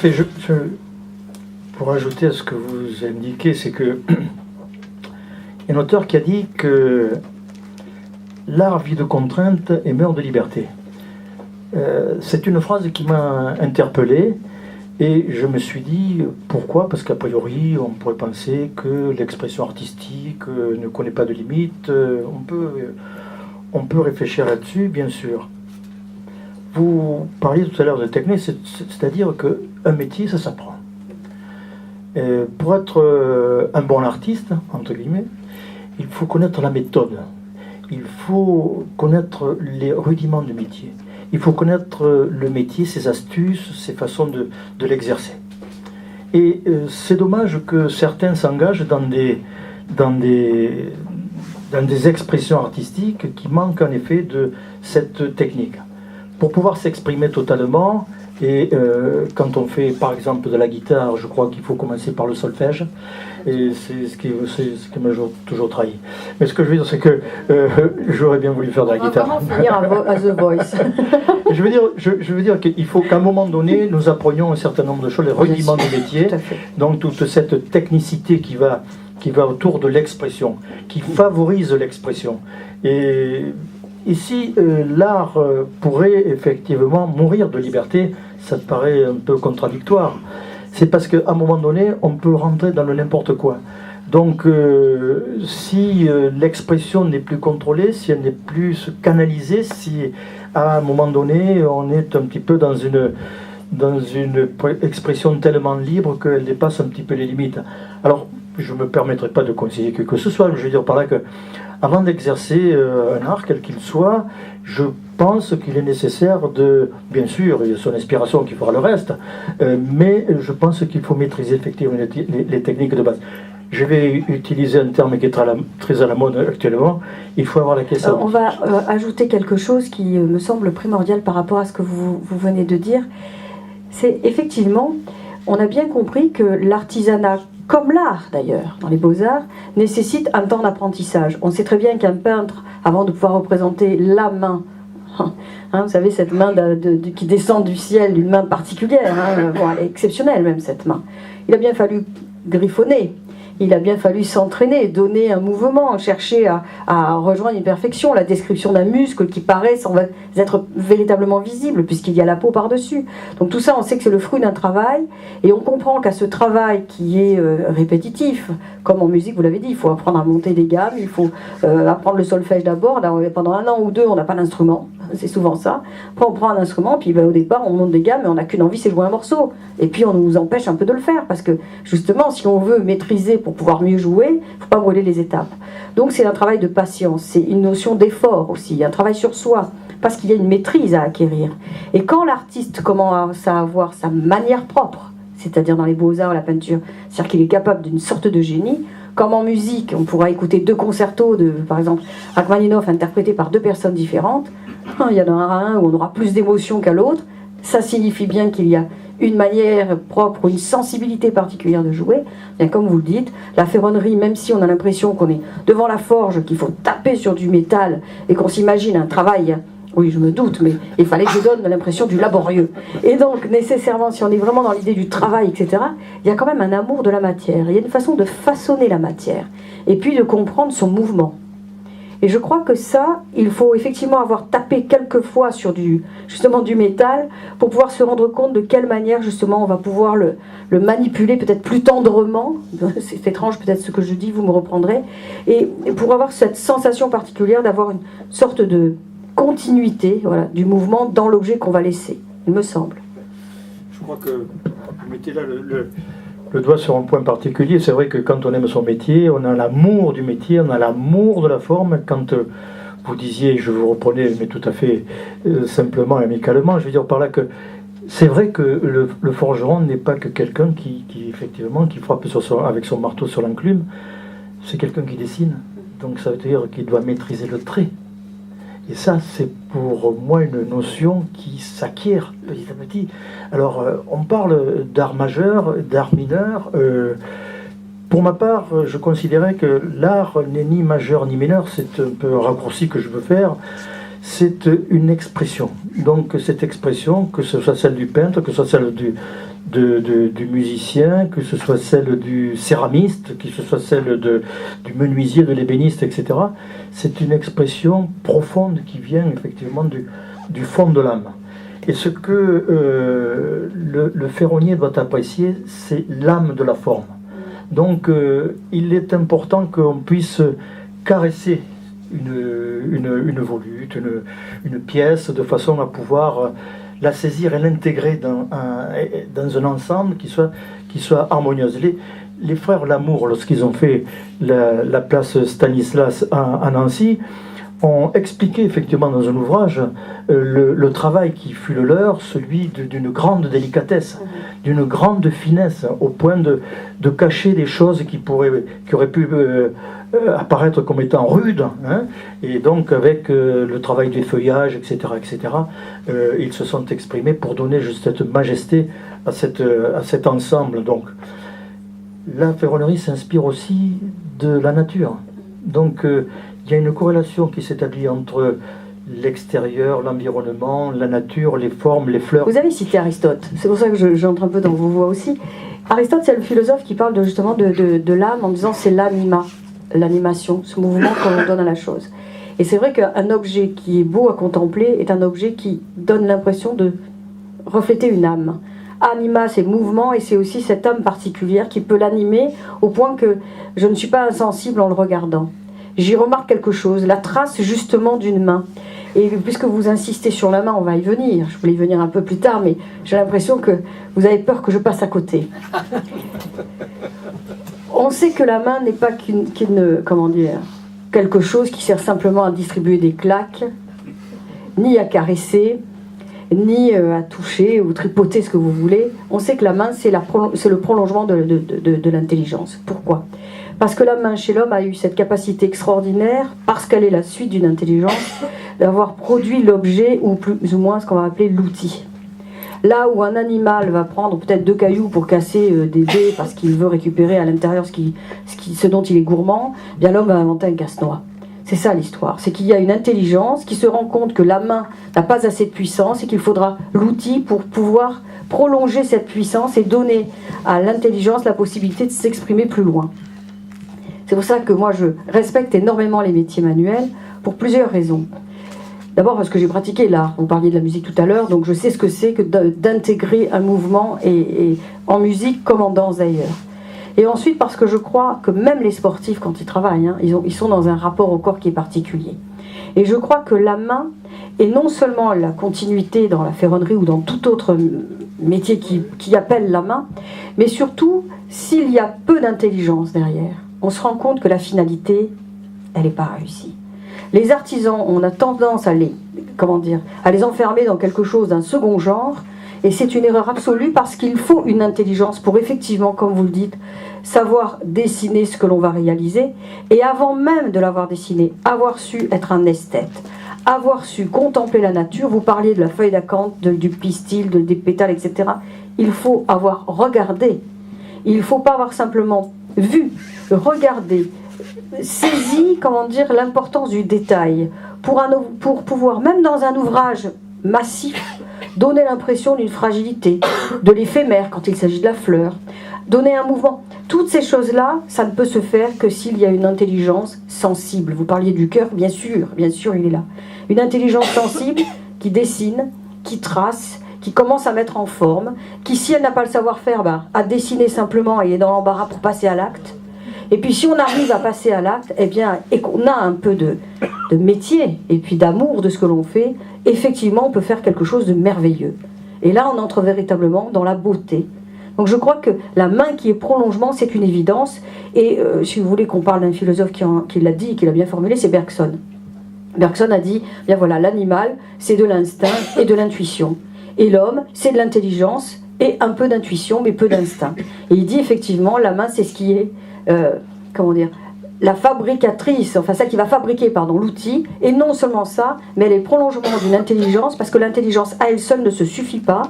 fait. Pour ajouter à ce que vous indiquez, c'est que il y a un auteur qui a dit que l'art vit de contraintes et meurt de liberté. C'est une phrase qui m'a interpellé et je me suis dit pourquoi? Parce qu'a priori on pourrait penser que l'expression artistique ne connaît pas de limites. On peut réfléchir là-dessus, bien sûr. Vous parliez tout à l'heure de technique, c'est-à-dire qu'un métier, ça s'apprend. Pour être un bon artiste, entre guillemets, il faut connaître la méthode. Il faut connaître les rudiments du métier. Il faut connaître le métier, ses astuces, ses façons de l'exercer. Et c'est dommage que certains s'engagent dans des expressions artistiques qui manquent en effet de cette technique. Pour pouvoir s'exprimer totalement, et quand on fait par exemple de la guitare, je crois qu'il faut commencer par le solfège, et c'est ce qui m'a toujours trahi. Mais ce que je veux dire, c'est que j'aurais bien voulu faire de la guitare. Comment finir à The Voice? je veux dire qu'il faut qu'à un moment donné, nous apprenions un certain nombre de choses, les rudiments du métier, donc toute cette technicité qui va autour de l'expression, qui favorise l'expression. Et ici, l'art pourrait effectivement mourir de liberté, ça te paraît un peu contradictoire. C'est parce qu'à un moment donné, on peut rentrer dans le n'importe quoi. Donc, si l'expression n'est plus contrôlée, si elle n'est plus canalisée, si à un moment donné, on est un petit peu dans une expression tellement libre qu'elle dépasse un petit peu les limites. Alors, je ne me permettrai pas de conseiller que ce soit, je veux dire par là que avant d'exercer un art, quel qu'il soit, je pense qu'il est nécessaire bien sûr, il y a son inspiration qui fera le reste, mais je pense qu'il faut maîtriser effectivement les techniques de base. Je vais utiliser un terme qui est très à la mode actuellement, il faut avoir la question. On va ajouter quelque chose qui me semble primordial par rapport à ce que vous venez de dire. C'est effectivement, on a bien compris que l'artisanat, comme l'art d'ailleurs, dans les beaux-arts, nécessite un temps d'apprentissage. On sait très bien qu'un peintre, avant de pouvoir représenter la main, vous savez, cette main qui descend du ciel, une main particulière, bon, elle est exceptionnelle même cette main, il a bien fallu griffonner. Il a bien fallu s'entraîner, donner un mouvement, chercher à rejoindre une perfection, la description d'un muscle qui paraît sans être véritablement visible, puisqu'il y a la peau par-dessus. Donc tout ça, on sait que c'est le fruit d'un travail, et on comprend qu'à ce travail qui est répétitif, comme en musique, vous l'avez dit, il faut apprendre à monter des gammes, il faut apprendre le solfège d'abord. Pendant 1 an ou 2, on n'a pas d'instrument, c'est souvent ça. Après, on prend un instrument, puis au départ, on monte des gammes, et on n'a qu'une envie, c'est jouer un morceau. Et puis, on nous empêche un peu de le faire, parce que justement, si on veut maîtriser pour pouvoir mieux jouer, il ne faut pas brûler les étapes. Donc c'est un travail de patience, c'est une notion d'effort aussi, un travail sur soi, parce qu'il y a une maîtrise à acquérir. Et quand l'artiste commence à avoir sa manière propre, c'est-à-dire dans les beaux-arts, la peinture, c'est-à-dire qu'il est capable d'une sorte de génie, comme en musique, on pourra écouter 2 concertos de, par exemple, Rachmaninoff interprétés par 2 personnes différentes, il y en aura un où on aura plus d'émotion qu'à l'autre, ça signifie bien qu'il y a une manière propre ou une sensibilité particulière de jouer. Bien, comme vous le dites, la ferronnerie, même si on a l'impression qu'on est devant la forge, qu'il faut taper sur du métal et qu'on s'imagine un travail, oui je me doute, mais il fallait que je donne l'impression du laborieux. Et donc nécessairement, si on est vraiment dans l'idée du travail, etc., il y a quand même un amour de la matière, il y a une façon de façonner la matière, et puis de comprendre son mouvement. Et je crois que ça, il faut effectivement avoir tapé quelques fois sur justement du métal pour pouvoir se rendre compte de quelle manière justement on va pouvoir le manipuler peut-être plus tendrement. C'est étrange peut-être ce que je dis, vous me reprendrez. Et pour avoir cette sensation particulière d'avoir une sorte de continuité, voilà, du mouvement dans l'objet qu'on va laisser, il me semble. Je crois que vous mettez là le doigt sur un point particulier. C'est vrai que quand on aime son métier, on a l'amour du métier, on a l'amour de la forme. Quand vous disiez, je vous reprenais, mais tout à fait simplement et amicalement, je veux dire par là que c'est vrai que le forgeron n'est pas que quelqu'un qui effectivement, qui frappe avec son marteau sur l'enclume, c'est quelqu'un qui dessine. Donc ça veut dire qu'il doit maîtriser le trait. Et ça, c'est pour moi une notion qui s'acquiert petit à petit. Alors, on parle d'art majeur, d'art mineur. Pour ma part, je considérais que l'art n'est ni majeur ni mineur. C'est un peu un raccourci que je veux faire. c'est une expression. Donc cette expression, que ce soit celle du peintre, que ce soit celle du musicien, que ce soit celle du céramiste, que ce soit celle du menuisier, de l'ébéniste, etc., c'est une expression profonde qui vient effectivement du fond de l'âme. Et ce que le ferronnier doit apprécier, c'est l'âme de la forme. Donc il est important qu'on puisse caresser une volute, une pièce, de façon à pouvoir la saisir et l'intégrer dans un ensemble qui soit harmonieuse. Les frères Lamour, lorsqu'ils ont fait la place Stanislas à Nancy, ont expliqué effectivement dans un ouvrage le travail qui fut le leur, celui d'une grande délicatesse, d'une grande finesse, au point de cacher des choses qui auraient pu apparaître comme étant rudes, hein, et donc avec le travail des feuillages, etc., ils se sont exprimés pour donner juste cette majesté à cet ensemble. Donc la ferronnerie s'inspire aussi de la nature. Donc il y a une corrélation qui s'établit entre l'extérieur, l'environnement, la nature, les formes, les fleurs. Vous avez cité Aristote, c'est pour ça que j'entre un peu dans vos voix aussi. Aristote, c'est le philosophe qui parle justement de l'âme en disant c'est l'anima, l'animation, ce mouvement qu'on donne à la chose. Et c'est vrai qu'un objet qui est beau à contempler est un objet qui donne l'impression de refléter une âme. Anima, c'est mouvement, et c'est aussi cette âme particulière qui peut l'animer au point que je ne suis pas insensible en le regardant. J'y remarque quelque chose, la trace justement d'une main. Et puisque vous insistez sur la main, on va y venir. Je voulais y venir un peu plus tard, mais j'ai l'impression que vous avez peur que je passe à côté. On sait que la main n'est pas quelque chose qui sert simplement à distribuer des claques, ni à caresser, ni à toucher ou tripoter ce que vous voulez. On sait que la main, c'est le prolongement de l'intelligence. Pourquoi ? Parce que la main chez l'homme a eu cette capacité extraordinaire, parce qu'elle est la suite d'une intelligence, d'avoir produit l'objet, ou plus ou moins ce qu'on va appeler l'outil. Là où un animal va prendre peut-être 2 cailloux pour casser des dés parce qu'il veut récupérer à l'intérieur ce dont il est gourmand, bien l'homme va inventer un casse-noix. C'est ça l'histoire, c'est qu'il y a une intelligence qui se rend compte que la main n'a pas assez de puissance et qu'il faudra l'outil pour pouvoir prolonger cette puissance et donner à l'intelligence la possibilité de s'exprimer plus loin. C'est pour ça que moi je respecte énormément les métiers manuels pour plusieurs raisons. D'abord parce que j'ai pratiqué l'art, vous parliez de la musique tout à l'heure, donc je sais ce que c'est que d'intégrer un mouvement et en musique comme en danse d'ailleurs. Et ensuite parce que je crois que même les sportifs quand ils travaillent, ils sont dans un rapport au corps qui est particulier. Et je crois que la main est non seulement la continuité dans la ferronnerie ou dans tout autre métier qui appelle la main, mais surtout s'il y a peu d'intelligence derrière, on se rend compte que la finalité, elle n'est pas réussie. Les artisans, on a tendance à les enfermer dans quelque chose d'un second genre, et c'est une erreur absolue parce qu'il faut une intelligence pour effectivement, comme vous le dites, savoir dessiner ce que l'on va réaliser, et avant même de l'avoir dessiné, avoir su être un esthète, avoir su contempler la nature. Vous parliez de la feuille d'acanthe, du pistil, des pétales, etc. Il faut avoir regardé. Il ne faut pas avoir simplement vu, regardé, saisi, l'importance du détail, pour pouvoir, même dans un ouvrage massif, donner l'impression d'une fragilité, de l'éphémère quand il s'agit de la fleur, donner un mouvement. Toutes ces choses-là, ça ne peut se faire que s'il y a une intelligence sensible. Vous parliez du cœur, bien sûr, il est là. Une intelligence sensible qui dessine, qui trace, qui commence à mettre en forme, qui, si elle n'a pas le savoir-faire, a dessiné simplement et est dans l'embarras pour passer à l'acte. Et puis si on arrive à passer à l'acte, et qu'on a un peu de métier et puis d'amour de ce que l'on fait, effectivement on peut faire quelque chose de merveilleux. Et là on entre véritablement dans la beauté. Donc je crois que la main qui est prolongement, c'est une évidence. Et si vous voulez qu'on parle d'un philosophe qui l'a dit, qui l'a bien formulé, c'est Bergson. Bergson a dit, bien voilà, l'animal c'est de l'instinct et de l'intuition. Et l'homme, c'est de l'intelligence et un peu d'intuition, mais peu d'instinct. Et il dit effectivement, la main, c'est ce qui est, la fabricatrice, enfin celle qui va fabriquer, l'outil. Et non seulement ça, mais elle est le prolongement d'une intelligence, parce que l'intelligence à elle seule ne se suffit pas.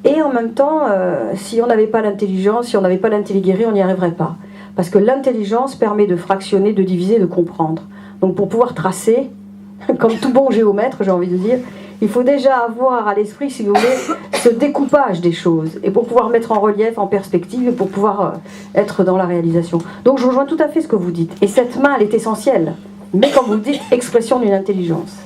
Et en même temps, si on n'avait pas l'intelligence, si on n'avait pas l'intelligérie, on n'y arriverait pas. Parce que l'intelligence permet de fractionner, de diviser, de comprendre. Donc pour pouvoir tracer, comme tout bon géomètre, j'ai envie de dire, il faut déjà avoir à l'esprit, si vous voulez, ce découpage des choses, et pour pouvoir mettre en relief, en perspective, et pour pouvoir être dans la réalisation. Donc je rejoins tout à fait ce que vous dites. Et cette main, elle est essentielle, mais comme vous dites, expression d'une intelligence.